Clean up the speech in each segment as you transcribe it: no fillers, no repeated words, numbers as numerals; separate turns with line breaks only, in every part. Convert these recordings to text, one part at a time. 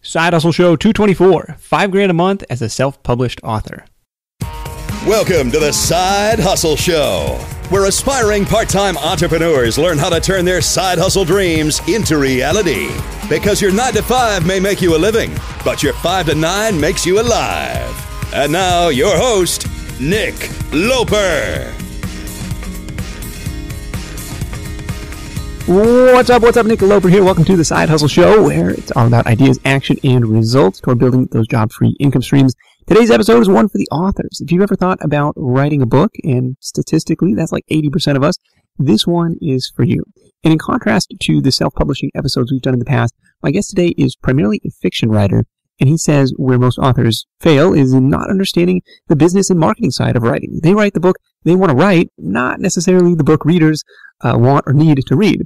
Side Hustle Show 224, $5,000 a month as a self-published author.
Welcome to the Side Hustle Show, where aspiring part-time entrepreneurs learn how to turn their side hustle dreams into reality. Because your 9 to 5 may make you a living, but your 5 to 9 makes you alive. And now, your host, Nick Loper.
What's up, Nick Loper here. Welcome to the Side Hustle Show, where it's all about ideas, action, and results toward building those job-free income streams. Today's episode is one for the authors. If you've ever thought about writing a book, and statistically that's like 80% of us, this one is for you. And in contrast to the self-publishing episodes we've done in the past, my guest today is primarily a fiction writer, and he says where most authors fail is in not understanding the business and marketing side of writing. They write the book they want to write, not necessarily the book readers want or need to read.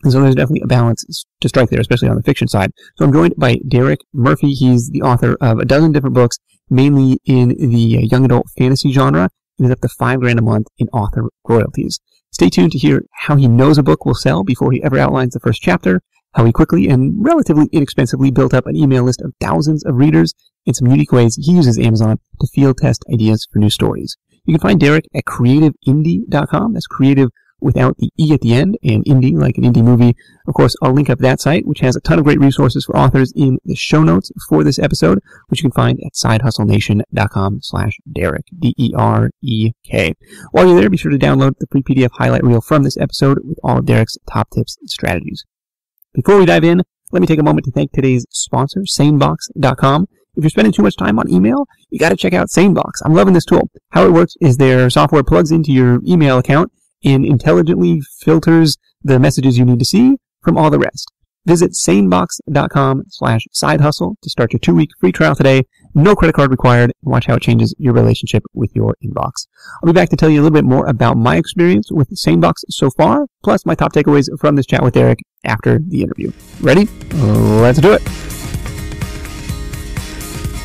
And so there's definitely a balance to strike there, especially on the fiction side. So I'm joined by Derek Murphy. He's the author of a dozen different books, mainly in the young adult fantasy genre. He's up to $5,000 a month in author royalties. Stay tuned to hear how he knows a book will sell before he ever outlines the first chapter, how he quickly and relatively inexpensively built up an email list of thousands of readers, and some unique ways he uses Amazon to field test ideas for new stories. You can find Derek at creativeindie.com. That's creative without the E at the end, and indie, like an indie movie. Of course, I'll link up that site, which has a ton of great resources for authors in the show notes for this episode, which you can find at sidehustlenation.com/Derek, D-E-R-E-K. While you're there, be sure to download the free PDF highlight reel from this episode with all of Derek's top tips and strategies. Before we dive in, let me take a moment to thank today's sponsor, sanebox.com. If you're spending too much time on email, you got to check out SaneBox. I'm loving this tool. How it works is their software plugs into your email account and intelligently filters the messages you need to see from all the rest. Visit sanebox.com/sidehustle to start your 2-week free trial today. No credit card required. And watch how it changes your relationship with your inbox. I'll be back to tell you a little bit more about my experience with SaneBox so far, plus my top takeaways from this chat with Eric after the interview. Ready? Let's do it.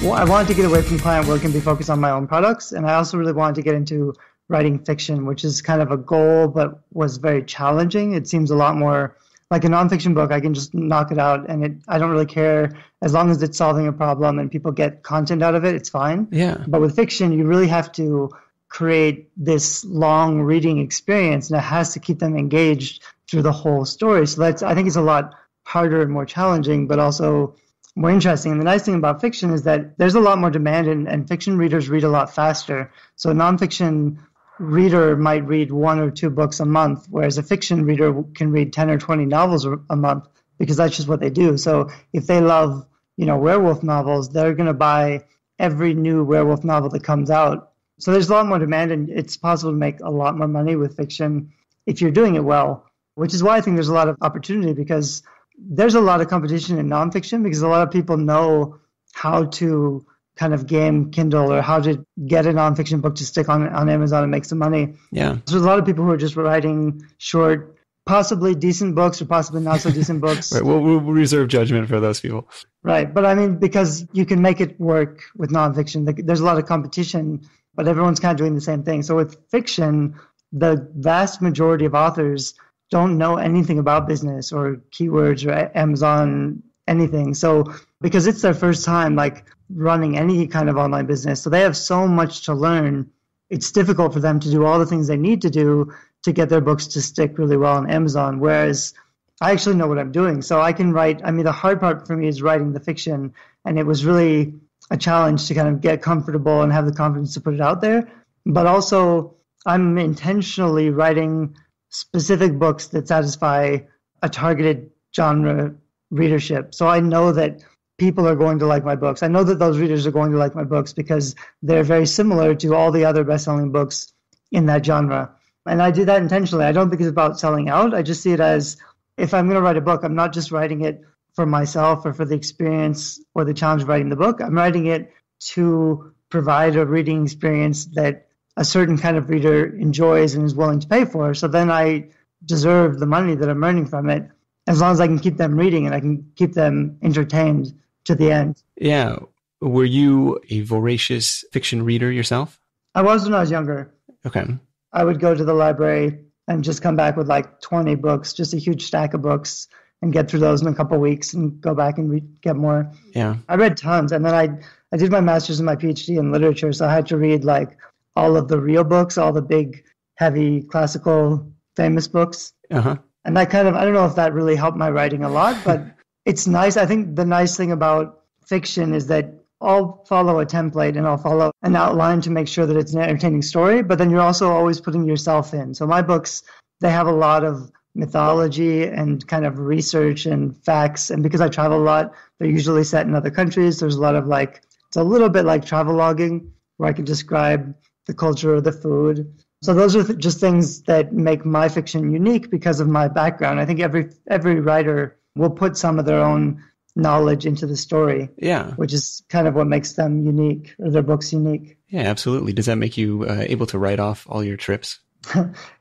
Well, I wanted to get away from client work and be focused on my own products. And I also really wanted to get into writing fiction, which is kind of a goal, but was very challenging. It seems a lot more like a nonfiction book. I can just knock it out, and I don't really care as long as it's solving a problem and people get content out of it. It's fine.
Yeah.
But with fiction, you really have to create this long reading experience, and it has to keep them engaged through the whole story. So I think it's a lot harder and more challenging, but also more interesting. And the nice thing about fiction is that there's a lot more demand, and fiction readers read a lot faster. So a nonfiction reader might read 1 or 2 books a month, whereas a fiction reader can read 10 or 20 novels a month, because that's just what they do. So if they love, werewolf novels, they're going to buy every new werewolf novel that comes out. So there's a lot more demand, and it's possible to make a lot more money with fiction if you're doing it well, which is why I think there's a lot of opportunity, because there's a lot of competition in nonfiction, because a lot of people know how to kind of game Kindle or how to get a nonfiction book to stick on Amazon and make some money.
Yeah.
So there's a lot of people who are just writing short, possibly decent books or possibly not so decent books.
Right. We'll reserve judgment for those people.
Right. But I mean, because you can make it work with nonfiction, there's a lot of competition, but everyone's kind of doing the same thing. So with fiction, the vast majority of authors don't know anything about business or keywords or Amazon, anything. So because it's their first time, like, running any kind of online business, so they have so much to learn, it's difficult for them to do all the things they need to do to get their books to stick really well on Amazon, whereas I actually know what I'm doing. So I can write, the hard part for me is writing the fiction, and it was really a challenge to kind of get comfortable and have the confidence to put it out there. But also, I'm intentionally writing specific books that satisfy a targeted genre readership. So I know that people are going to like my books. I know that those readers are going to like my books because they're very similar to all the other best-selling books in that genre. And I do that intentionally. I don't think it's about selling out. I just see it as, if I'm going to write a book, I'm not just writing it for myself or for the experience or the challenge of writing the book. I'm writing it to provide a reading experience that a certain kind of reader enjoys and is willing to pay for. So then I deserve the money that I'm earning from it, as long as I can keep them reading and I can keep them entertained to the end.
Yeah. Were you a voracious fiction reader yourself?
I was when I was younger.
Okay.
I would go to the library and just come back with like 20 books, just a huge stack of books. and get through those in a couple of weeks and go back and get more.
Yeah.
I read tons. And then I did my master's and my PhD in literature. So I had to read like all of the real books, all the big, heavy, classical, famous books.
Uh-huh.
And that kind of, I don't know if that really helped my writing a lot, but it's nice. I think the nice thing about fiction is that I'll follow a template and I'll follow an outline to make sure that it's an entertaining story, but then you're also always putting yourself in. So my books, they have a lot of mythology and kind of research and facts. And because I travel a lot, they're usually set in other countries. There's a lot of like, it's a little bit like travel logging where I can describe the culture of the food. So those are just things that make my fiction unique because of my background. I think every writer will put some of their own knowledge into the story.
Yeah.
Which is kind of what makes them unique, or their books unique.
Yeah, absolutely. Does that make you able to write off all your trips?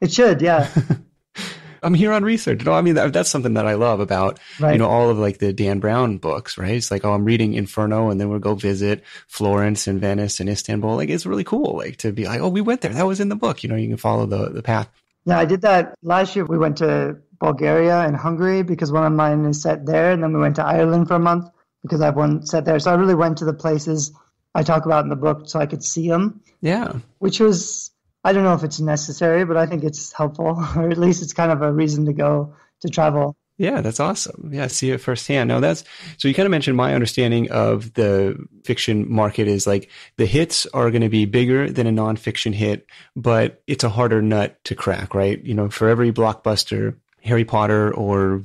It should, yeah.
I'm here on research. No, I mean, that's something that I love about,
right.
All of like the Dan Brown books, right? It's like, oh, I'm reading Inferno and then we'll go visit Florence and Venice and Istanbul. Like, it's really cool, like to be like, oh, we went there. That was in the book. You can follow the path.
Yeah, I did that last year. We went to Bulgaria and Hungary because one of mine is set there. And then we went to Ireland for a month because I have one set there. So I really went to the places I talk about in the book so I could see them.
Yeah. Which
was, I don't know if it's necessary, but I think it's helpful, or at least it's kind of a reason to go to travel.
Yeah, that's awesome. Yeah, see it firsthand. Now so you kind of mentioned my understanding of the fiction market is like the hits are going to be bigger than a nonfiction hit, but it's a harder nut to crack, right? For every blockbuster, Harry Potter or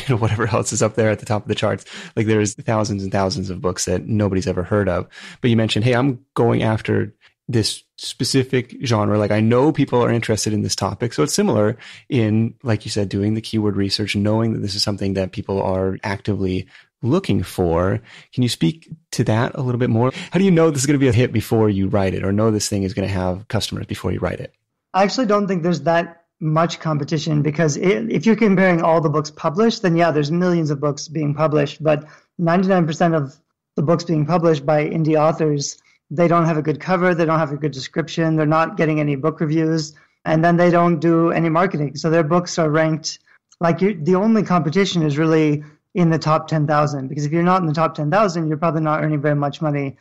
whatever else is up there at the top of the charts, like there's thousands and thousands of books that nobody's ever heard of. But you mentioned, hey, I'm going after this specific genre. Like I know people are interested in this topic. So it's similar in, like you said, doing the keyword research, knowing that this is something that people are actively looking for. Can you speak to that a little bit more? How do you know this is going to be a hit before you write it, or know this thing is going to have customers before you write it?
I actually don't think there's that much competition because if you're comparing all the books published, then yeah, there's millions of books being published, but 99% of the books being published by indie authors, they don't have a good cover, they don't have a good description, they're not getting any book reviews, and then they don't do any marketing. So their books are ranked, the only competition is really in the top 10,000, because if you're not in the top 10,000, you're probably not earning very much money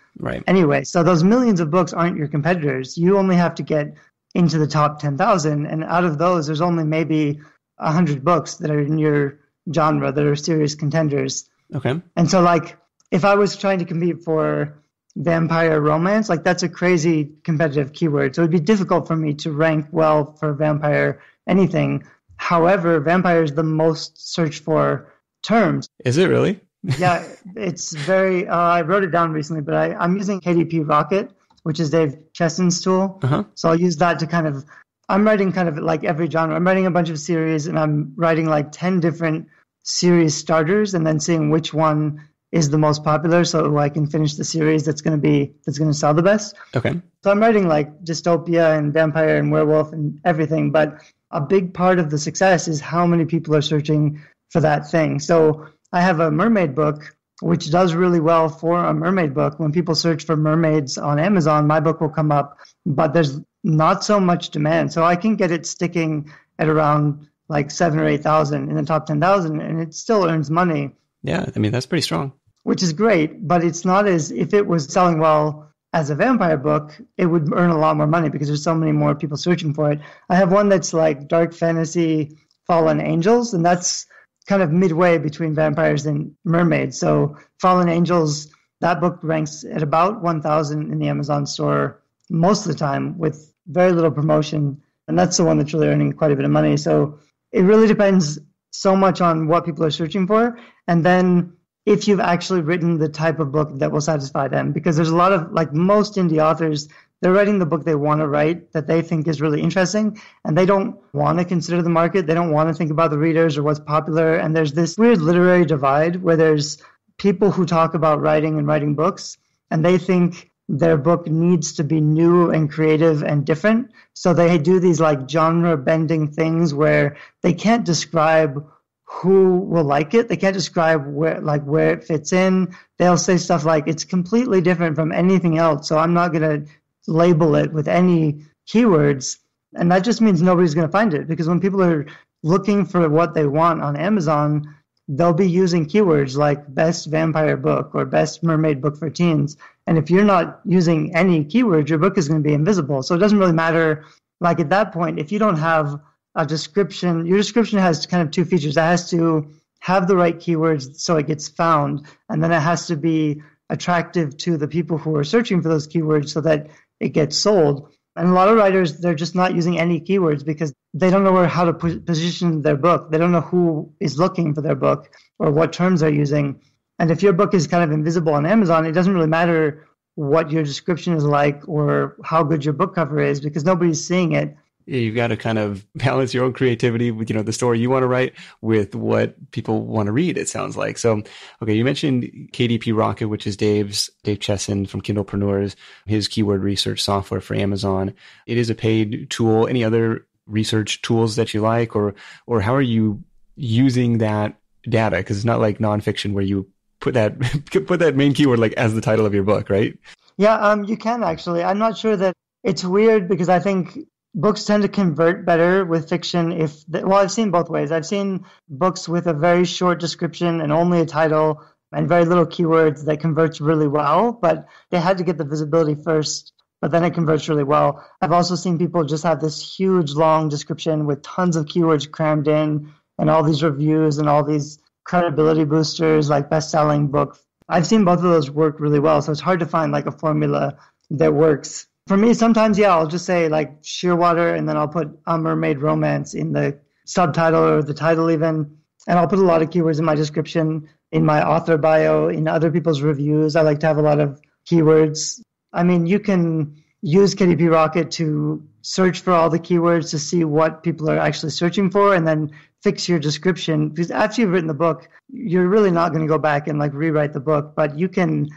anyway. So those millions of books aren't your competitors. You only have to get into the top 10,000, and out of those, there's only maybe 100 books that are in your genre that are serious contenders.
Okay.
And so if I was trying to compete for vampire romance, that's a crazy competitive keyword. So it'd be difficult for me to rank well for vampire anything. However, vampire is the most searched for terms.
Is it really?
Yeah, it's very, I wrote it down recently, but I'm using KDP Rocket, which is Dave Cheston's tool.
Uh-huh.
So I'll use that to I'm writing kind of like every genre. I'm writing a bunch of series and I'm writing 10 different series starters and then seeing which one is the most popular so I can finish the series that's going to sell the best.
Okay.
So I'm writing dystopia and vampire and werewolf and everything, but a big part of the success is how many people are searching for that thing. So I have a mermaid book, which does really well for a mermaid book. When people search for mermaids on Amazon, my book will come up, but there's not so much demand. So I can get it sticking at around 7,000 or 8,000 in the top 10,000, and it still earns money.
Yeah, I mean, that's pretty strong.
Which is great, but it's not as if it was selling well as a vampire book, it would earn a lot more money because there's so many more people searching for it. I have one that's dark fantasy fallen angels, and that's kind of midway between vampires and mermaids. So Fallen Angels, that book ranks at about 1,000 in the Amazon store most of the time with very little promotion. And that's the one that's really earning quite a bit of money. So it really depends so much on what people are searching for. And then if you've actually written the type of book that will satisfy them, because there's a lot of, most indie authors, they're writing the book they want to write that they think is really interesting, and they don't want to consider the market. They don't want to think about the readers or what's popular. And there's this weird literary divide where there's people who talk about writing and writing books, and they think their book needs to be new and creative and different. So they do these genre-bending things where they can't describe who will like it. They can't describe where it fits in. They'll say stuff like, it's completely different from anything else, so I'm not going to label it with any keywords. And that just means nobody's going to find it, because when people are looking for what they want on Amazon, they'll be using keywords like best vampire book or best mermaid book for teens. And if you're not using any keywords, your book is going to be invisible. So it doesn't really matter. Like at that point, if you don't have a description, your description has kind of two features. It has to have the right keywords so it gets found, and then it has to be attractive to the people who are searching for those keywords so that it gets sold. And a lot of writers, they're just not using any keywords because they don't know how to position their book. They don't know who is looking for their book or what terms they're using. And if your book is kind of invisible on Amazon, it doesn't really matter what your description is like or how good your book cover is because nobody's seeing it.
You've got to kind of balance your own creativity with, the story you want to write with what people want to read, it sounds like. So, okay, you mentioned KDP Rocket, which is Dave Chesson from Kindlepreneurs, his keyword research software for Amazon. It is a paid tool. Any other research tools that you like, or how are you using that data? Because it's not like nonfiction where you put that main keyword like as the title of your book, right?
Yeah, you can actually. I'm not sure that it's weird because I think books tend to convert better with fiction I've seen both ways. I've seen books with a very short description and only a title and very little keywords that converts really well, but they had to get the visibility first, but then it converts really well. I've also seen people just have this huge long description with tons of keywords crammed in and all these reviews and all these credibility boosters like best-selling book. I've seen both of those work really well, so it's hard to find like a formula that works. For me, sometimes, I'll just say like Shearwater, and then I'll put a mermaid romance in the subtitle or the title even. And I'll put a lot of keywords in my description, in my author bio, in other people's reviews. I like to have a lot of keywords. I mean, you can use KDP Rocket to search for all the keywords to see what people are actually searching for and then fix your description. Because after you've written the book, you're really not going to go back and like rewrite the book, but you can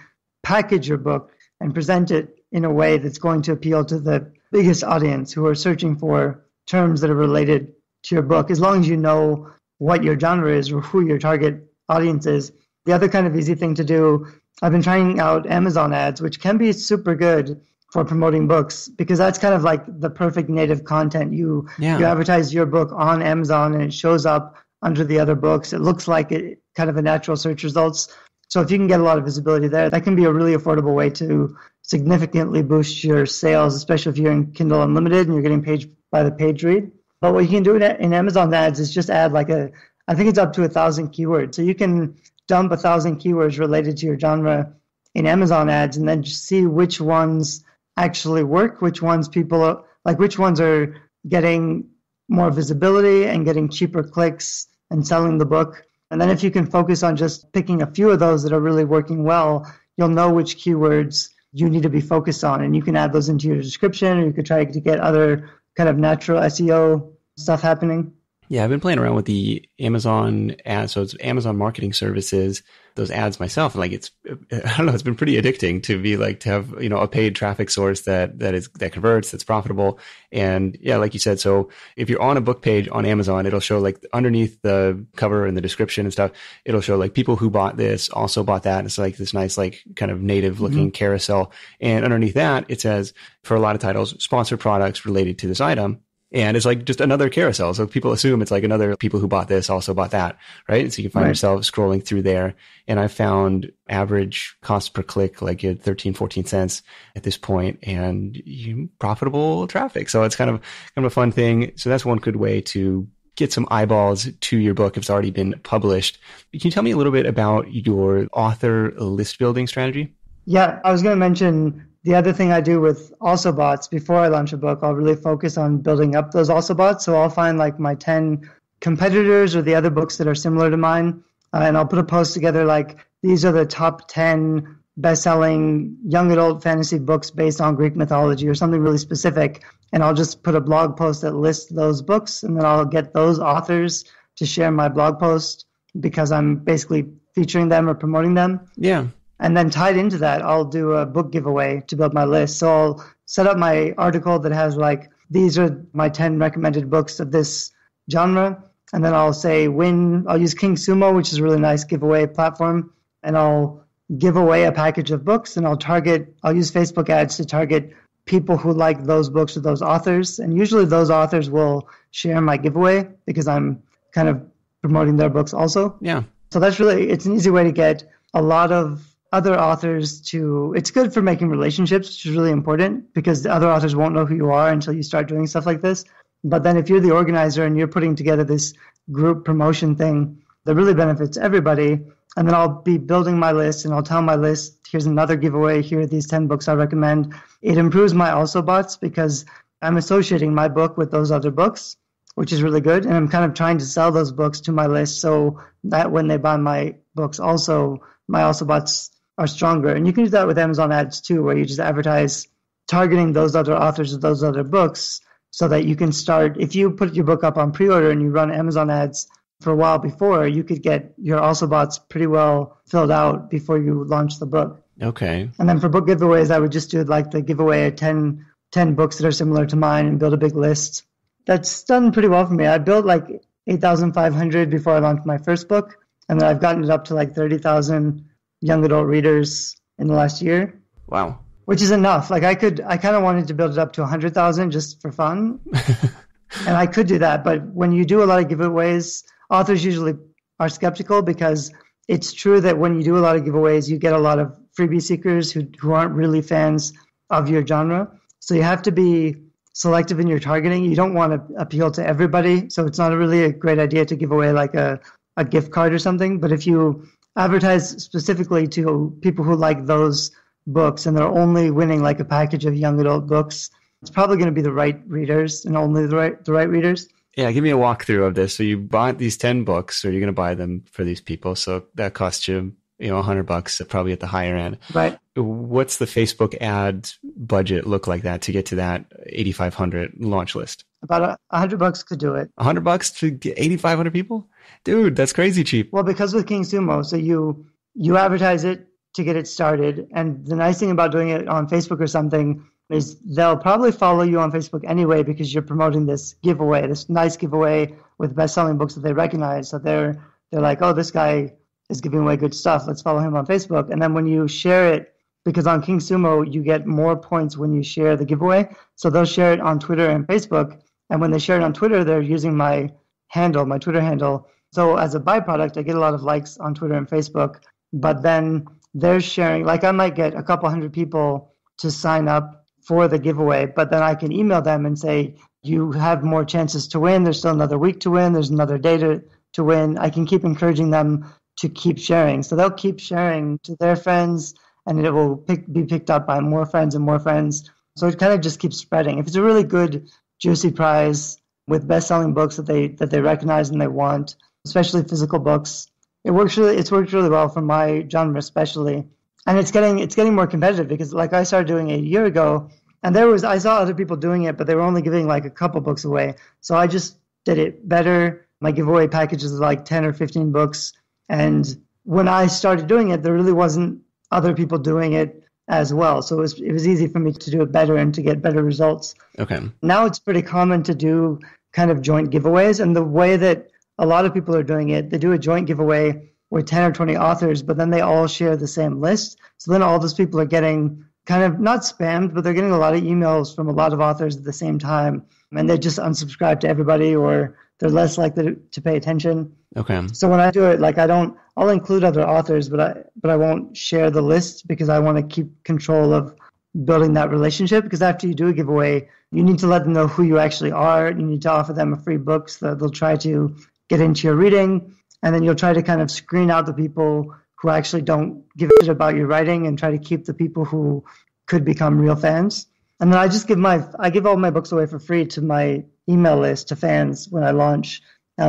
package your book and present it in a way that's going to appeal to the biggest audience who are searching for terms that are related to your book, as long as you know what your genre is or who your target audience is. The other kind of easy thing to do, I've been trying out Amazon ads, which can be super good for promoting books because that's kind of like the perfect native content. You advertise your book on Amazon and it shows up under the other books. It looks like it kind of a natural search results. So if you can get a lot of visibility there, that can be a really affordable way to significantly boost your sales, especially if you're in Kindle Unlimited and you're getting page by the page read. But what you can do in Amazon ads is just add I think it's up to 1,000 keywords. So you can dump 1,000 keywords related to your genre in Amazon ads and then just see which ones actually work, which ones which ones are getting more visibility and getting cheaper clicks and selling the book. And then if you can focus on just picking a few of those that are really working well, you'll know which keywords you need to be focused on. And you can add those into your description, or you could try to get other kind of natural SEO stuff happening.
Yeah, I've been playing around with the Amazon ads. So it's Amazon Marketing Services, those ads myself. Like it's been pretty addicting to have, a paid traffic source that converts, that's profitable. And yeah, like you said, so if you're on a book page on Amazon, it'll show like underneath the cover and the description and stuff, it'll show like people who bought this also bought that. And it's like this nice, like kind of native looking carousel. And underneath that, it says for a lot of titles, sponsored products related to this item. And it's like just another carousel. So people assume it's like another people who bought this also bought that, right? And so you can find yourself scrolling through there. And I found average cost per click, like at 13, 14 cents at this point, and profitable traffic. So it's kind of a fun thing. So that's one good way to get some eyeballs to your book if it's already been published. Can you tell me a little bit about your author list building strategy?
Yeah, I was going to mention the other thing I do with also bots before I launch a book, I'll really focus on building up those also bots. So I'll find like my 10 competitors or the other books that are similar to mine. And I'll put a post together like these are the top 10 best-selling young adult fantasy books based on Greek mythology or something really specific. And I'll just put a blog post that lists those books. And then I'll get those authors to share my blog post because I'm basically featuring them or promoting them.
Yeah.
And then tied into that, I'll do a book giveaway to build my list. So I'll set up my article that has like, these are my 10 recommended books of this genre. And then I'll say I'll use King Sumo, which is a really nice giveaway platform. And I'll give away a package of books and I'll use Facebook ads to target people who like those books or those authors. And usually those authors will share my giveaway because I'm kind of promoting their books also.
Yeah.
So it's an easy way to get a lot of other authors it's good for making relationships, which is really important because the other authors won't know who you are until you start doing stuff like this. But then if you're the organizer and you're putting together this group promotion thing that really benefits everybody, and then I'll be building my list and I'll tell my list, here's another giveaway, here are these 10 books I recommend. It improves my also bots because I'm associating my book with those other books, which is really good. And I'm kind of trying to sell those books to my list so that when they buy my books also, my also bots are stronger. And you can do that with Amazon ads too, where you just advertise targeting those other authors of those other books so that you can start, if you put your book up on pre-order and you run Amazon ads for a while before, you could get your also bots pretty well filled out before you launch the book.
Okay.
And then for book giveaways, I would just do like the giveaway of 10 books that are similar to mine and build a big list. That's done pretty well for me. I built like 8,500 before I launched my first book, and then I've gotten it up to like 30,000 young adult readers in the last year.
Wow.
Which is enough. Like I kind of wanted to build it up to 100,000 just for fun. And I could do that. But when you do a lot of giveaways, authors usually are skeptical because it's true that when you do a lot of giveaways, you get a lot of freebie seekers who aren't really fans of your genre. So you have to be selective in your targeting. You don't want to appeal to everybody. So it's not really a great idea to give away like a gift card or something. But if you advertise specifically to people who like those books and they're only winning like a package of young adult books, it's probably going to be the right readers and only the right readers.
Yeah, give me a walkthrough of this. So you bought these 10 books, or you're going to buy them for these people. So that costs you, $100, probably at the higher end.
Right.
What's the Facebook ad budget look like that to get to that 8,500 launch list?
About $100 could do it.
$100 to get 8,500 people? Dude, that's crazy cheap.
Well, because with King Sumo, so you advertise it to get it started. And the nice thing about doing it on Facebook or something is they'll probably follow you on Facebook anyway because you're promoting this giveaway, this nice giveaway with best-selling books that they recognize. So they're like, oh, this guy is giving away good stuff. Let's follow him on Facebook. And then when you share it, because on King Sumo, you get more points when you share the giveaway. So they'll share it on Twitter and Facebook. And when they share it on Twitter, they're using my Twitter handle. So as a byproduct, I get a lot of likes on Twitter and Facebook. But then they're sharing, like I might get a couple hundred people to sign up for the giveaway, but then I can email them and say, you have more chances to win. There's still another week to win. There's another day to win. I can keep encouraging them to keep sharing. So they'll keep sharing to their friends, and it will be picked up by more friends and more friends. So it kind of just keeps spreading. If it's a really good, juicy prize with best-selling books that they recognize and they want, especially physical books, it's worked really well for my genre especially. And it's getting more competitive because like I started doing it a year ago, and I saw other people doing it, but they were only giving like a couple books away. So I just did it better. My giveaway package is like 10 or 15 books. And when I started doing it, there really wasn't other people doing it as well. So it was easy for me to do it better and to get better results.
Okay.
Now it's pretty common to do kind of joint giveaways. And the way that a lot of people are doing it, they do a joint giveaway with 10 or 20 authors, but then they all share the same list. So then all those people are getting kind of not spammed, but they're getting a lot of emails from a lot of authors at the same time. And they just unsubscribe to everybody, or they're less likely to pay attention.
Okay.
So when I do it, like I'll include other authors, but I won't share the list because I want to keep control of building that relationship. Because after you do a giveaway, you need to let them know who you actually are. You need to offer them a free book so that they'll try to get into your reading. And then you'll try to kind of screen out the people who actually don't give a shit about your writing and try to keep the people who could become real fans. And then I give all my books away for free to my email list, to fans when I launch,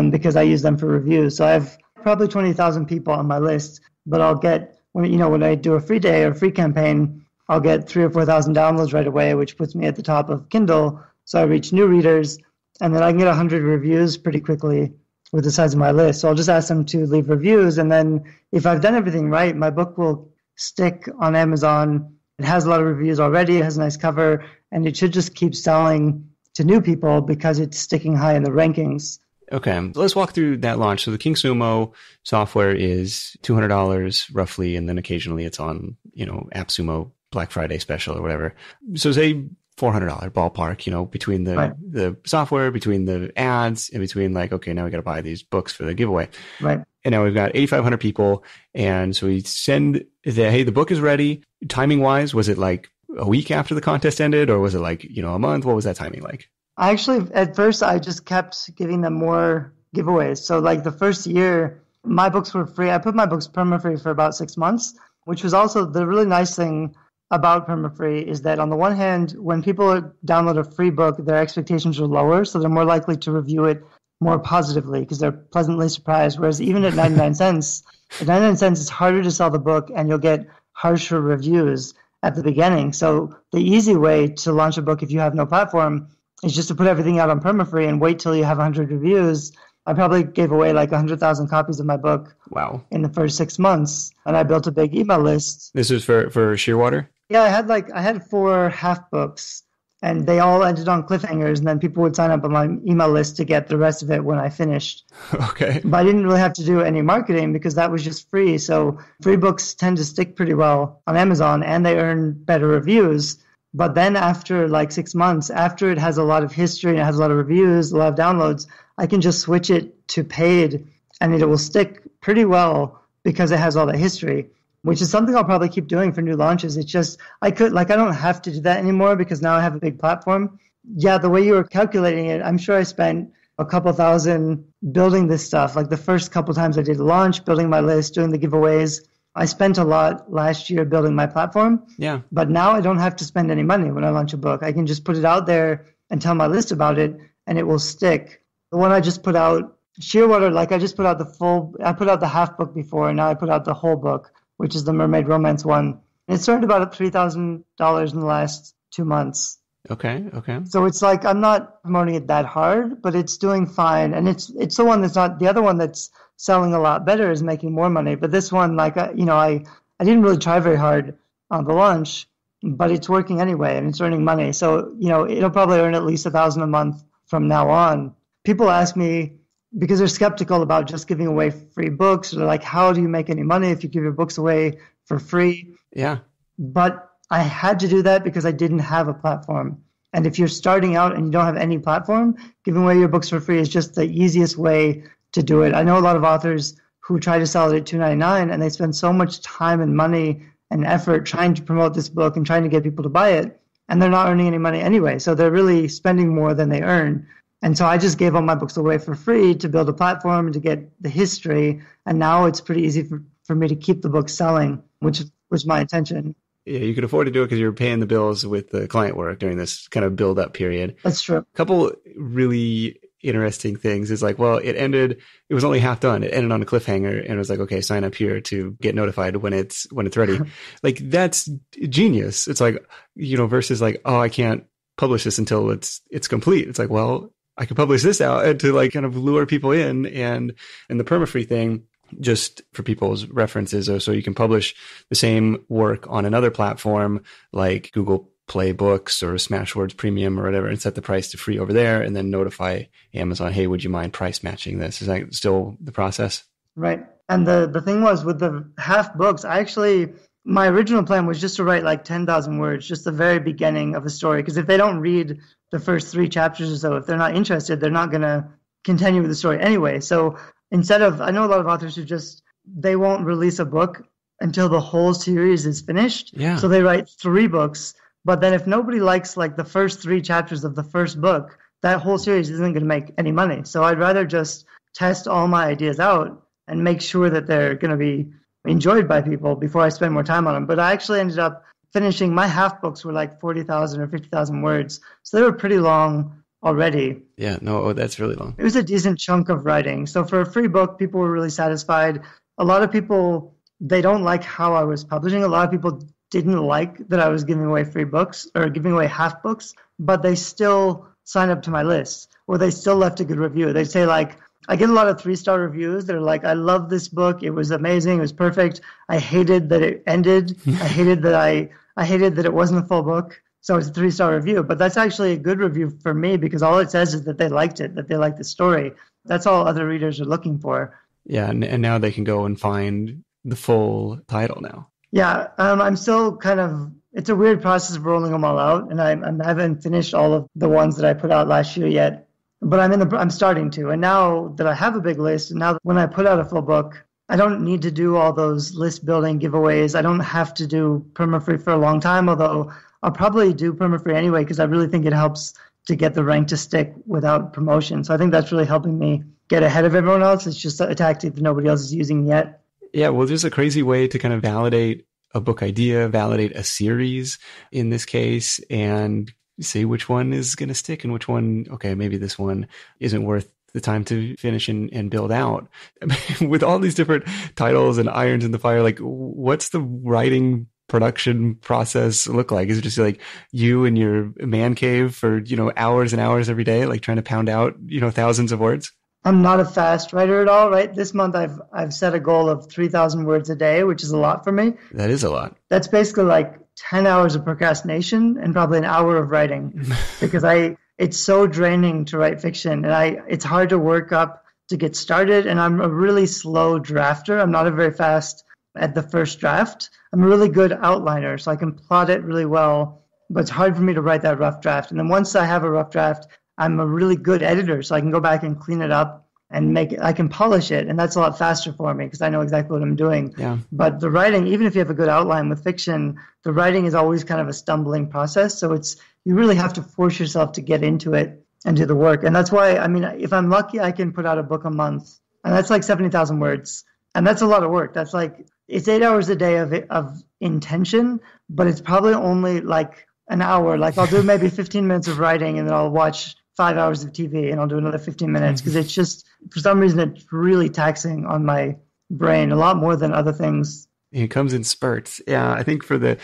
because I use them for reviews. So I have probably 20,000 people on my list, but I'll get, when I do a free day or free campaign, I'll get 3,000 or 4,000 downloads right away, which puts me at the top of Kindle. So I reach new readers, and then I can get 100 reviews pretty quickly with the size of my list. So I'll just ask them to leave reviews. And then if I've done everything right, my book will stick on Amazon. It has a lot of reviews already. It has a nice cover, and it should just keep selling to new people because it's sticking high in the rankings.
Okay. Let's walk through that launch. So the King Sumo software is $200 roughly, and then occasionally it's on, AppSumo Black Friday special or whatever. So say $400 ballpark, between the software, between the ads, and between like, okay, now we got to buy these books for the giveaway.
Right.
And now we've got 8,500 people. And so we send hey, the book is ready. Timing wise, was it like a week after the contest ended, or was it like, a month? What was that timing like?
At first, I just kept giving them more giveaways. So like the first year, my books were free. I put my books perma-free for about 6 months, which was also the really nice thing about perma-free is that on the one hand, when people download a free book, their expectations are lower, so they're more likely to review it more positively because they're pleasantly surprised. Whereas even at 99 cents, it's harder to sell the book and you'll get harsher reviews at the beginning. So the easy way to launch a book if you have no platform is just to put everything out on perma-free and wait till you have 100 reviews. I probably gave away like 100,000 copies of my book.
Wow.
In the first 6 months. And I built a big email list.
This was for Shearwater?
Yeah, I had 4 half books and they all ended on cliffhangers, and then people would sign up on my email list to get the rest of it when I finished.
Okay.
But I didn't really have to do any marketing because that was just free. So free books tend to stick pretty well on Amazon and they earn better reviews. But then after like 6 months, after it has a lot of history and it has a lot of reviews, a lot of downloads, I can just switch it to paid and it will stick pretty well because it has all the history, which is something I'll probably keep doing for new launches. It's just, I don't have to do that anymore because now I have a big platform. Yeah, the way you were calculating it, I'm sure I spent a couple thousand building this stuff. Like the first couple times I did launch, building my list, doing the giveaways. I spent a lot last year building my platform.
Yeah.
But now I don't have to spend any money when I launch a book. I can just put it out there and tell my list about it and it will stick. The one I just put out, Shearwater, I put out the half book before, and now I put out the whole book, which is the Mermaid Romance one. And it's earned about $3,000 in the last 2 months.
Okay.
So it's like I'm not promoting it that hard, but it's doing fine. And it's the one that's not, the other one that's selling a lot better is making more money. But this one, I didn't really try very hard on the launch, but it's working anyway and it's earning money. So, it'll probably earn at least $1,000 a month from now on. People ask me, because they're skeptical about just giving away free books. They're like, how do you make any money if you give your books away for free?
Yeah.
But I had to do that because I didn't have a platform. And if you're starting out and you don't have any platform, giving away your books for free is just the easiest way to do it. I know a lot of authors who try to sell it at $2.99 and they spend so much time and money and effort trying to promote this book and trying to get people to buy it, and they're not earning any money anyway. So they're really spending more than they earn. And so I just gave all my books away for free to build a platform and to get the history. And now it's pretty easy for me to keep the book selling, which was my intention.
Yeah, you could afford to do it because you're paying the bills with the client work during this kind of build-up period.
That's true.
A couple really interesting things is like, well, it was only half done. It ended on a cliffhanger and it was like, okay, sign up here to get notified when it's ready. Like, that's genius. It's like, versus like, oh, I can't publish this until it's complete. It's like, well, I could publish this out to like kind of lure people in, and the perma-free thing, just for people's references, so you can publish the same work on another platform like Google Play Books or Smashwords Premium or whatever, and set the price to free over there, and then notify Amazon, hey, would you mind price matching this? Is that still the process?
Right. And the thing was with the half books, my original plan was just to write like 10,000 words, just the very beginning of a story. Because if they don't read the first 3 chapters or so, if they're not interested, they're not going to continue with the story anyway. So I know a lot of authors who they won't release a book until the whole series is finished.
Yeah.
So they write 3 books. But then if nobody likes like the first 3 chapters of the first book, that whole series isn't going to make any money. So I'd rather just test all my ideas out and make sure that they're going to be enjoyed by people before I spend more time on them. But I actually ended up finishing, my half books were like 40,000 or 50,000 words. So they were pretty long already.
Yeah, no, that's really long.
It was a decent chunk of writing. So for a free book, people were really satisfied. A lot of people, they don't like how I was publishing. A lot of people didn't like that I was giving away free books or giving away half books, but they still signed up to my list, or they still left a good review. They'd say like, I get a lot of 3-star reviews. They're like, I love this book. It was amazing. It was perfect. I hated that it ended. I hated that it wasn't a full book. So it's a 3-star review. But that's actually a good review for me because all it says is that they liked it, that they liked the story. That's all other readers are looking for.
Yeah, and now they can go and find the full title now.
Yeah, I'm still it's a weird process of rolling them all out. And I haven't finished all of the ones that I put out last year yet. but I'm starting to. And now that I have a big list, and now that when I put out a full book, I don't need to do all those list building giveaways. I don't have to do perma-free for a long time, although I'll probably do perma-free anyway because I really think it helps to get the rank to stick without promotion. So I think that's really helping me get ahead of everyone else. It's just a tactic that nobody else is using yet.
Yeah, well, there's a crazy way to kind of validate a book idea, validate a series in this case, and see which one is going to stick and which one, okay, maybe this one isn't worth the time to finish and build out. With all these different titles and irons in the fire, like what's the writing production process look like? Is it just like you in your man cave for, hours and hours every day, like trying to pound out, thousands of words?
I'm not a fast writer at all, right? This month I've set a goal of 3,000 words a day, which is a lot for me.
That is a lot.
That's basically like 10 hours of procrastination and probably an hour of writing because it's so draining to write fiction and it's hard to work up to get started. And I'm a really slow drafter. I'm not a very fast at the first draft. I'm a really good outliner, so I can plot it really well, but it's hard for me to write that rough draft. And then once I have a rough draft, I'm a really good editor, so I can go back and clean it up and I can polish it. And that's a lot faster for me because I know exactly what I'm doing.
Yeah.
But the writing, even if you have a good outline with fiction, the writing is always kind of a stumbling process. So you really have to force yourself to get into it and do the work. And that's why, if I'm lucky, I can put out a book a month. And that's like 70,000 words. And that's a lot of work. That's like, it's 8 hours a day of intention, but it's probably only like an hour. Like I'll do maybe 15 minutes of writing and then I'll watch 5 hours of TV and I'll do another 15 minutes because it's just, for some reason, it's really taxing on my brain a lot more than other things.
It comes in spurts. Yeah, I think for the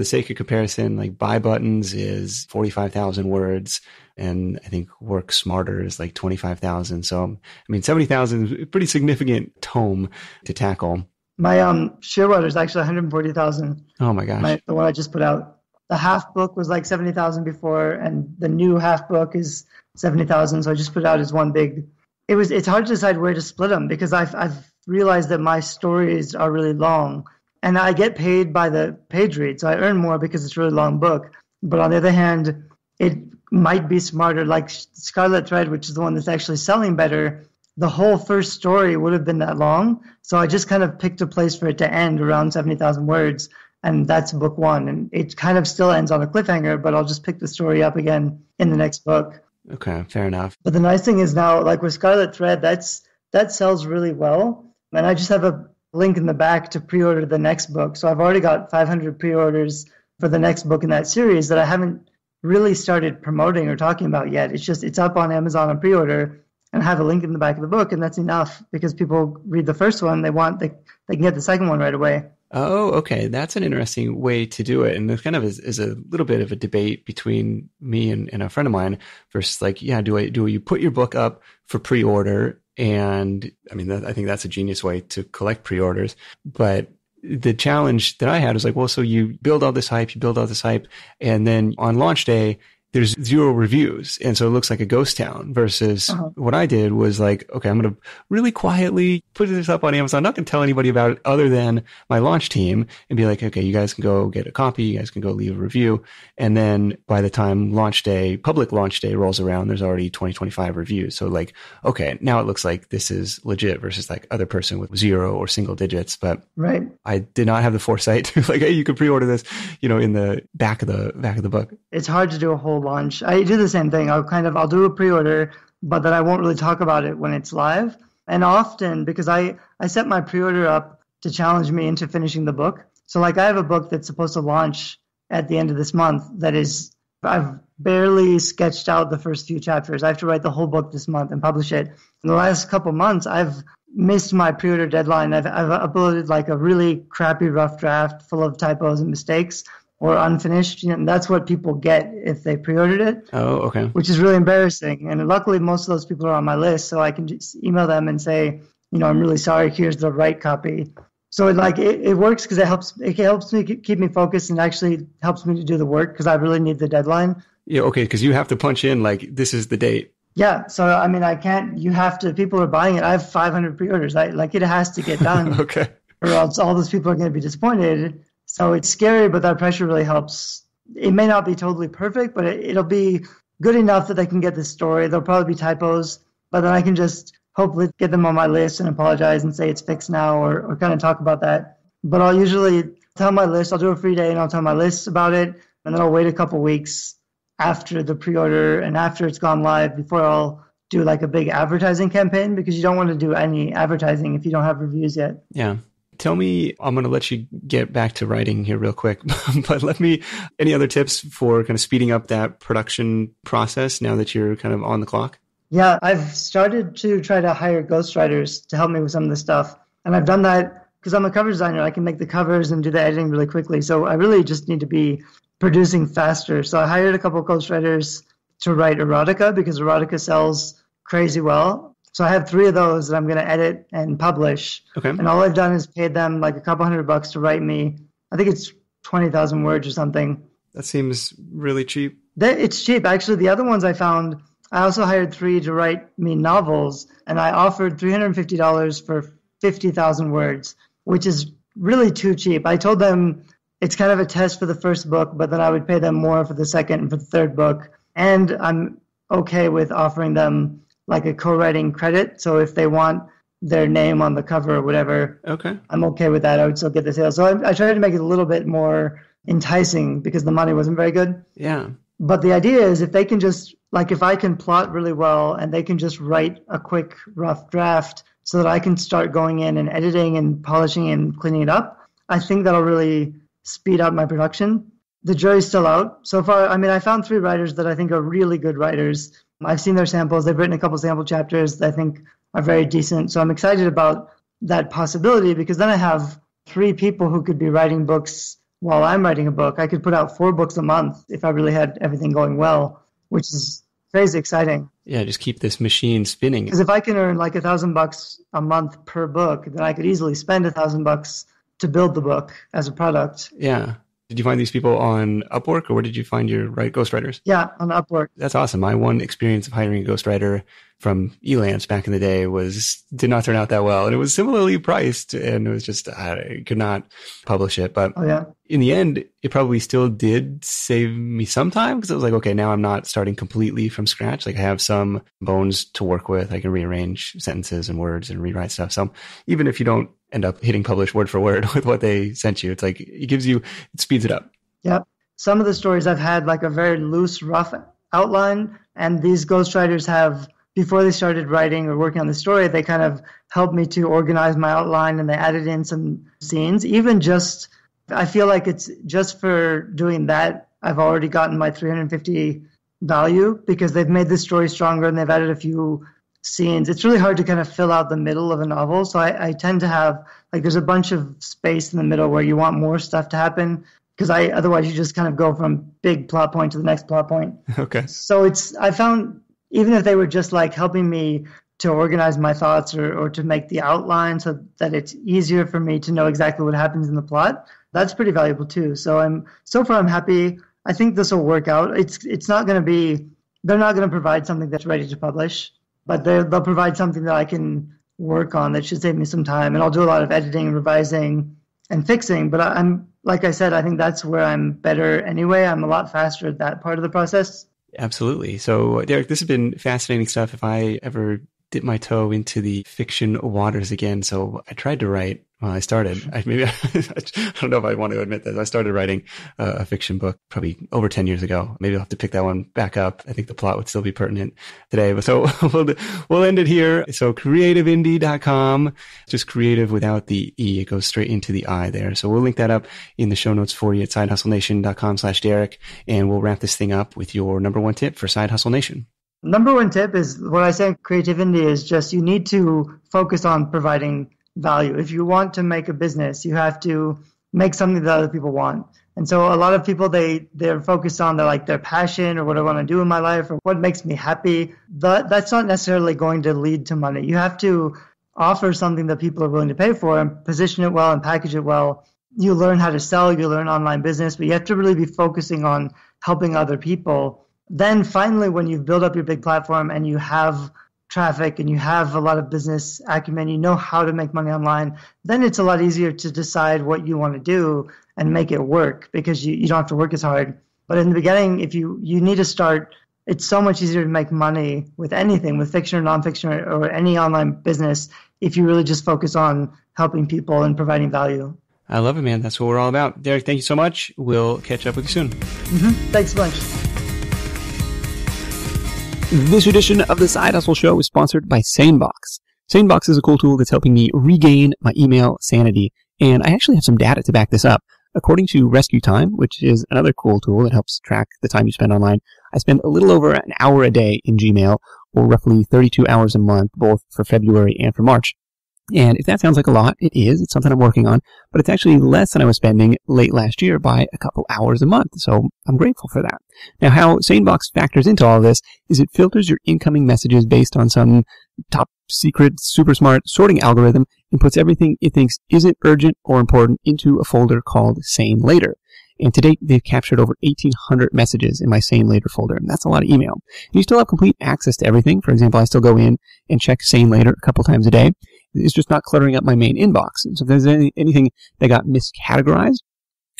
sake of comparison, like Buy Buttons is 45,000 words, and I think Work Smarter is like 25,000. So, 70,000 is a pretty significant tome to tackle.
My Shearwater is actually 140,000.
Oh my gosh.
The one I just put out. The half book was like 70,000 before, and the new half book is 70,000. So I just put it out as one big. It's hard to decide where to split them because I've realized that my stories are really long, and I get paid by the page read, so I earn more because it's a really long book. But on the other hand, it might be smarter. Like Scarlet Thread, which is the one that's actually selling better, the whole first story would have been that long. So I just kind of picked a place for it to end around 70,000 words. And that's book one. And it kind of still ends on a cliffhanger, but I'll just pick the story up again in the next book.
Okay, fair enough.
But the nice thing is now, like with Scarlet Thread, that sells really well. And I just have a link in the back to pre-order the next book. So I've already got 500 pre-orders for the next book in that series that I haven't really started promoting or talking about yet. It's up on Amazon on pre-order, and I have a link in the back of the book, and that's enough because people read the first one, they can get the second one right away.
Oh, okay. That's an interesting way to do it. And it kind of is a little bit of a debate between me and a friend of mine versus like, yeah, do you put your book up for pre-order? And I think that's a genius way to collect pre-orders. But the challenge that I had was like, well, so you build all this hype, and then on launch day, there's 0 reviews. And so it looks like a ghost town versus what I did was like, okay, I'm going to really quietly put this up on Amazon. I'm not going to tell anybody about it other than my launch team and be like, okay, you guys can go get a copy. You guys can go leave a review. And then by the time public launch day rolls around, there's already 25 reviews. So like, okay, now it looks like this is legit versus like other person with 0 or single digits. But
right.
I did not have the foresight to like, hey, you could pre-order this, in the back of the book.
It's hard to do a whole launch. I do the same thing. I'll do a pre-order, but then I won't really talk about it when it's live. And often, because I set my pre-order up to challenge me into finishing the book. So like I have a book that's supposed to launch at the end of this month I've barely sketched out the first few chapters. I have to write the whole book this month and publish it. In the last couple months, I've missed my pre-order deadline. I've uploaded like a really crappy rough draft full of typos and mistakes, or unfinished, and that's what people get if they pre-ordered it.
Oh, okay. Which
is really embarrassing. And luckily, most of those people are on my list, so I can just email them and say, I'm really sorry, here's the right copy. So it works because it helps me keep me focused and actually helps me to do the work because I really need the deadline.
Yeah, okay, because you have to punch in like, this is the date.
Yeah, so people are buying it. I have 500 pre-orders. It has to get done.
Okay.
Or else all those people are going to be disappointed. So it's scary, but that pressure really helps. It may not be totally perfect, but it'll be good enough that they can get the story. There'll probably be typos, but then I can just hopefully get them on my list and apologize and say it's fixed now or kind of talk about that. But I'll usually tell my list, I'll do a free day and I'll tell my list about it. And then I'll wait a couple weeks after the pre-order and after it's gone live before I'll do like a big advertising campaign, because you don't want to do any advertising if you don't have reviews yet.
Yeah. Tell me, I'm going to let you get back to writing here real quick, but any other tips for kind of speeding up that production process now that you're kind of on the clock?
Yeah, I've started to try to hire ghostwriters to help me with some of the stuff. And I've done that because I'm a cover designer. I can make the covers and do the editing really quickly. So I really just need to be producing faster. So I hired a couple of ghostwriters to write erotica, because erotica sells crazy well. So I have 3 of those that I'm going to edit and publish.
Okay.
And all I've done is paid them like a couple $100 to write me. I think it's 20,000 words or something.
That seems really cheap.
It's cheap. Actually, the other ones I found, I also hired 3 to write me novels, and I offered $350 for 50,000 words, which is really too cheap. I told them it's kind of a test for the first book, but then I would pay them more for the second and for the third book. And I'm okay with offering them like a co-writing credit. So if they want their name on the cover or whatever,
okay,
I'm okay with that. I would still get the sale. So I tried to make it a little bit more enticing because the money wasn't very good.
Yeah.
But the idea is if they can just, like if I can plot really well and they can just write a quick rough draft so that I can start going in and editing and polishing and cleaning it up, I think that'll really speed up my production. The jury's still out. So far, I mean, I found 3 writers that I think are really good writers. I've seen their samples. They've written a couple sample chapters that I think are very decent. So I'm excited about that possibility, because then I have 3 people who could be writing books while I'm writing a book. I could put out 4 books a month if I really had everything going well, which is crazy exciting.
Yeah, just keep this machine spinning.
Because if I can earn like $1,000 a month per book, then I could easily spend $1,000 to build the book as a product.
Yeah. Did you find these people on Upwork, or where did you find your ghostwriters?
Yeah, on Upwork.
That's awesome. My one experience of hiring a ghostwriter from Elance back in the day did not turn out that well. And it was similarly priced, and it was just, I could not publish it. But in the end, it probably still did save me some time, because it was like, okay, now I'm not starting completely from scratch. Like I have some bones to work with. I can rearrange sentences and words and rewrite stuff. So even if you don't end up hitting publish word for word with what they sent you, it's like, it speeds it up.
Yep. Some of the stories I've had like a very loose, rough outline, and these ghostwriters have, before they started writing or working on the story, they kind of helped me to organize my outline, and they added in some scenes. I feel like it's just for doing that, I've already gotten my $350 value, because they've made the story stronger and they've added a few scenes. It's really hard to kind of fill out the middle of a novel. So I tend to have, like, there's a bunch of space in the middle where you want more stuff to happen, because otherwise you just kind of go from big plot point to the next plot point.
Okay.
So I found, even if they were just like helping me to organize my thoughts or to make the outline so that it's easier for me to know exactly what happens in the plot, that's pretty valuable too. So so far I'm happy. I think this will work out. It's not going to be, they're not going to provide something that's ready to publish, but they'll provide something that I can work on that should save me some time. And I'll do a lot of editing, revising, and fixing. But I'm, like I said, I think that's where I'm better anyway. I'm a lot faster at that part of the process.
Absolutely. So, Derek, this has been fascinating stuff. If I ever dip my toe into the fiction waters again. So I tried to write, I started, I don't know if I want to admit this. I started writing a fiction book probably over 10 years ago. Maybe I'll have to pick that one back up. I think the plot would still be pertinent today. But so we'll end it here. So creativeindie.com, just creative without the E. It goes straight into the I there. So we'll link that up in the show notes for you at sidehustlenation.com/Derek. And we'll wrap this thing up with your number 1 tip for Side Hustle Nation.
Number 1 tip is what I say in Creative Indie is just you need to focus on providing value. If you want to make a business, you have to make something that other people want. And so a lot of people, they're focused on their passion or what I want to do in my life or what makes me happy. That's not necessarily going to lead to money. You have to offer something that people are willing to pay for and position it well and package it well. You learn how to sell, you learn online business, but you have to really be focusing on helping other people. Then finally, when you've built up your big platform and you have traffic and you have a lot of business acumen, you know how to make money online, then it's a lot easier to decide what you want to do and make it work because you don't have to work as hard. But in the beginning, if you need to start it's so much easier to make money with anything, with fiction or nonfiction or any online business, if you really just focus on helping people and providing value.
I love it, man. That's what we're all about. Derek, thank you so much. We'll catch up with you soon.
Thanks a bunch.
This edition of the Side Hustle Show is sponsored by SaneBox. SaneBox is a cool tool that's helping me regain my email sanity. And I actually have some data to back this up. According to Rescue Time, which is another cool tool that helps track the time you spend online, I spend a little over an hour a day in Gmail, or roughly 32 hours a month, both for February and for March. And if that sounds like a lot, it is. It's something I'm working on, but it's actually less than I was spending late last year by a couple hours a month. So I'm grateful for that. Now, how SaneBox factors into all of this is it filters your incoming messages based on some top secret, super smart sorting algorithm and puts everything it thinks isn't urgent or important into a folder called Sane Later. And to date, they've captured over 1,800 messages in my Sane Later folder. And that's a lot of email. And you still have complete access to everything. For example, I still go in and check Sane Later a couple times a day. It's just not cluttering up my main inbox. So if there's anything that got miscategorized,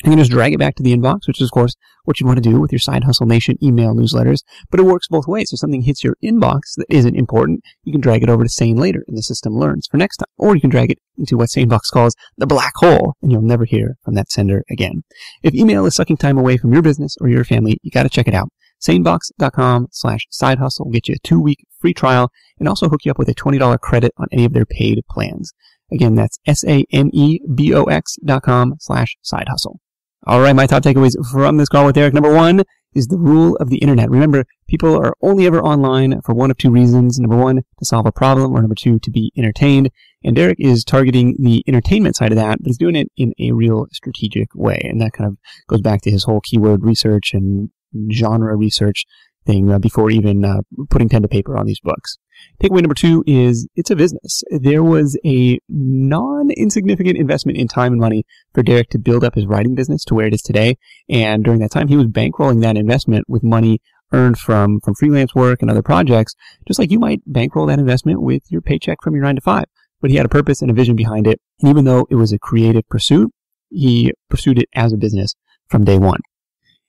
you can just drag it back to the inbox, which is, of course, what you want to do with your Side Hustle Nation email newsletters. But it works both ways. If something hits your inbox that isn't important, you can drag it over to Sane Later, and the system learns for next time. Or you can drag it into what SaneBox calls the black hole, and you'll never hear from that sender again. If email is sucking time away from your business or your family, you got to check it out. Sanebox.com/sidehustle will get you a 2-week free trial and also hook you up with a $20 credit on any of their paid plans. Again, that's SANEBOX.com/sidehustle. All right, my top takeaways from this call with Derek. Number 1 is the rule of the internet. Remember, people are only ever online for one of two reasons. Number 1, to solve a problem, or number 2, to be entertained. And Derek is targeting the entertainment side of that, but he's doing it in a real strategic way. And that kind of goes back to his whole keyword research and genre research thing before even putting pen to paper on these books. Takeaway number 2 is it's a business. There was a non-insignificant investment in time and money for Derek to build up his writing business to where it is today. And during that time, he was bankrolling that investment with money earned from freelance work and other projects, just like you might bankroll that investment with your paycheck from your 9-to-5. But he had a purpose and a vision behind it. And even though it was a creative pursuit, he pursued it as a business from day one.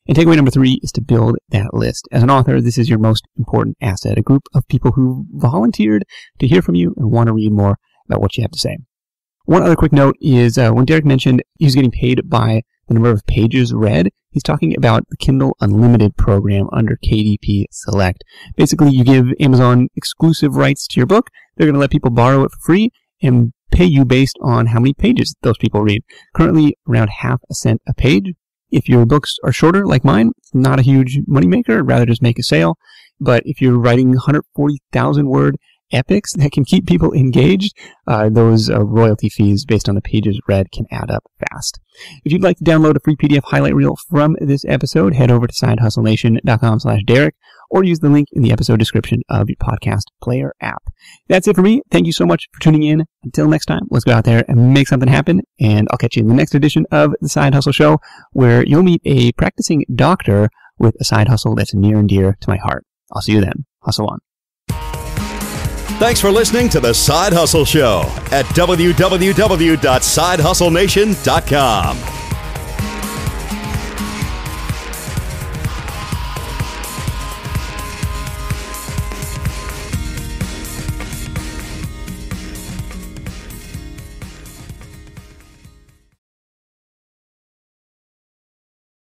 And takeaway number 3 is to build that list. As an author, this is your most important asset, a group of people who volunteered to hear from you and want to read more about what you have to say. One other quick note is when Derek mentioned he's getting paid by the number of pages read, he's talking about the Kindle Unlimited program under KDP Select. Basically, you give Amazon exclusive rights to your book. They're going to let people borrow it for free and pay you based on how many pages those people read. Currently, around half a cent a page. If your books are shorter, like mine, it's not a huge moneymaker. I'd rather just make a sale. But if you're writing 140,000-word epics that can keep people engaged, those royalty fees based on the pages read can add up fast. If you'd like to download a free PDF highlight reel from this episode, head over to sidehustlenation.com/Derek or use the link in the episode description of your podcast player app. That's it for me. Thank you so much for tuning in. Until next time, let's go out there and make something happen. And I'll catch you in the next edition of the Side Hustle Show, where you'll meet a practicing doctor with a side hustle that's near and dear to my heart. I'll see you then. Hustle on.
Thanks for listening to the Side Hustle Show at www.sidehustlenation.com.